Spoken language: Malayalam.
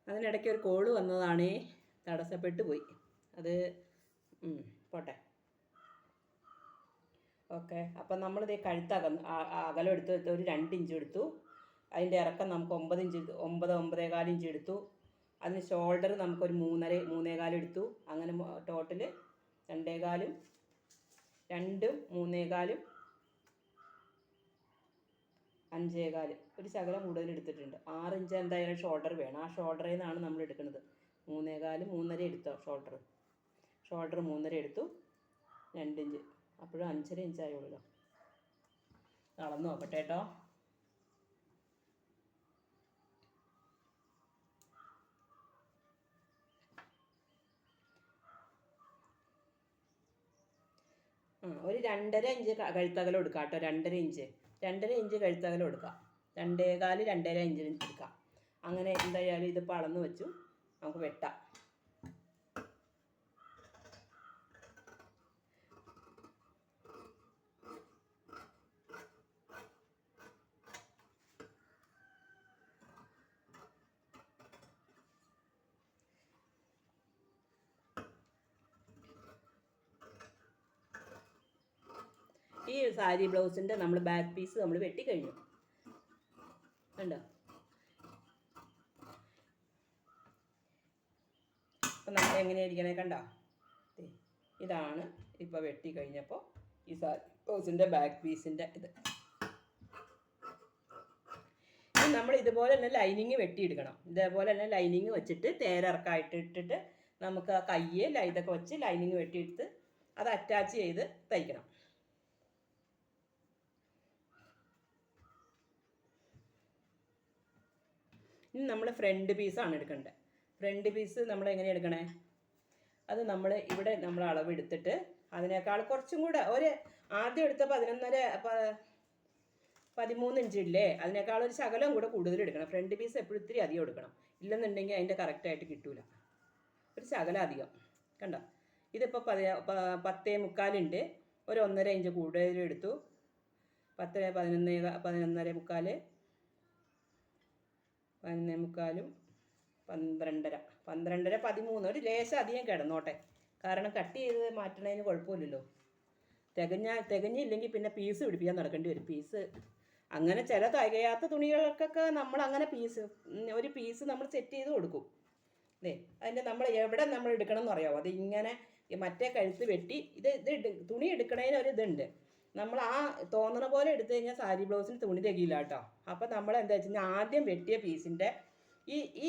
അതിനിടയ്ക്ക് ഒരു കോള് വന്നതാണേ, തടസ്സപ്പെട്ടു പോയി. അത് പോട്ടെ. ഓക്കെ, അപ്പം നമ്മളിത് അകലം എടുത്ത് ഒരു 2 ഇഞ്ച് എടുത്തു. അതിൻ്റെ ഇറക്കം നമുക്ക് 9 ഇഞ്ച് 9-9.25 ഇഞ്ച് എടുത്തു. അതിന് ഷോൾഡർ നമുക്കൊരു 3.25 എടുത്തു. അങ്ങനെ ടോട്ടൽ 2.25 2 3.25 5.25 ഒരു ശകലം കൂടുതൽ എടുത്തിട്ടുണ്ട്. 6 ഇഞ്ച് എന്തായാലും ഷോൾഡർ വേണം. ആ ഷോൾഡറിൽ നിന്നാണ് നമ്മൾ എടുക്കുന്നത്. 3.25 3.5 എടുത്തോ ഷോൾഡർ 3.5 എടുത്തു. 2 ഇഞ്ച് അപ്പോഴും 5.5 ഇഞ്ചായുള്ളൂ. അളന്ന് നോക്കട്ടെ കേട്ടോ. ഒരു 2.5 ഇഞ്ച് കഴുത്തകലം എടുക്കാം കേട്ടോ. 2.5 ഇഞ്ച് കഴുത്തകലം എടുക്കാം. 2.25 2.5 ഇഞ്ച് എടുക്കാം. അങ്ങനെ എന്തായാലും ഇതിപ്പോൾ അളന്ന് വെച്ചു. നമുക്ക് വെട്ടാം. ഈ സാരി ബ്ലൗസിൻ്റെ നമ്മൾ ബാക്ക് പീസ് നമ്മൾ വെട്ടിക്കഴിഞ്ഞു കണ്ടോ. അപ്പം നമ്മൾ എങ്ങനെയായിരിക്കണേ കണ്ടോ. ഇതാണ് ഇപ്പോൾ വെട്ടി കഴിഞ്ഞപ്പോൾ ഈ സാരി ബ്ലൗസിൻ്റെ ബാക്ക് പീസിൻ്റെ ഇത്. നമ്മൾ ഇതുപോലെ തന്നെ ലൈനിങ് വെട്ടിയെടുക്കണം. ഇതേപോലെ തന്നെ ലൈനിങ് വെച്ചിട്ട് തേരിറക്കായിട്ട് ഇട്ടിട്ട് നമുക്ക് ആ കയ്യെ ഇതൊക്കെ വെച്ച് ലൈനിങ് വെട്ടിയെടുത്ത് അത് അറ്റാച്ച് ചെയ്ത് തയ്ക്കണം. ഇനി നമ്മൾ ഫ്രണ്ട് പീസാണ് എടുക്കേണ്ടത്. ഫ്രണ്ട് പീസ് നമ്മൾ എങ്ങനെ എടുക്കണേ, അത് നമ്മൾ ഇവിടെ നമ്മൾ അളവ് എടുത്തിട്ട് അതിനേക്കാൾ കുറച്ചും കൂടെ ആദ്യം എടുത്ത 13 ഇഞ്ച് ഇല്ലേ, അതിനേക്കാൾ ഒരു ശകലം കൂടെ കൂടുതൽ എടുക്കണം. ഫ്രണ്ട് പീസ് എപ്പോഴും ഇത്തിരി അധികം എടുക്കണം. ഇല്ലെന്നുണ്ടെങ്കിൽ അതിൻ്റെ കറക്റ്റായിട്ട് കിട്ടൂല. ഒരു ശകലം അധികം കണ്ടോ. ഇതിപ്പോൾ 10.25 ഉണ്ട്. ഒരു 1.5 ഇഞ്ച് കൂടുതൽ എടുത്തു. 10 11 11.25 11.25 12.5 13 ഒരു ലേശം അധികം കിടന്നോട്ടെ. കാരണം കട്ട് ചെയ്ത് മാറ്റണതിന് കുഴപ്പമില്ലല്ലോ. തികഞ്ഞില്ലെങ്കിൽ പിന്നെ പീസ് പിടിപ്പിക്കാൻ നടക്കേണ്ടി വരും. പീസ് അങ്ങനെ ചില തികയാത്ത തുണികൾക്കൊക്കെ നമ്മൾ അങ്ങനെ ഒരു പീസ് നമ്മൾ സെറ്റ് ചെയ്ത് കൊടുക്കും. അതിൻ്റെ നമ്മൾ എവിടെ നമ്മൾ എടുക്കണം എന്ന് അറിയാമോ. അത് ഇങ്ങനെ മറ്റേ കഴുത്ത് വെട്ടി ഇത് തുണി എടുക്കണതിന് ഒരു ഇതുണ്ട്. നമ്മൾ ആ തോന്നണ പോലെ എടുത്തു കഴിഞ്ഞാൽ സാരി ബ്ലൗസിന് തുണി തികയില്ല കേട്ടോ. അപ്പം നമ്മൾ എന്താ വെച്ച് കഴിഞ്ഞാൽ ആദ്യം വെട്ടിയ പീസിൻ്റെ ഈ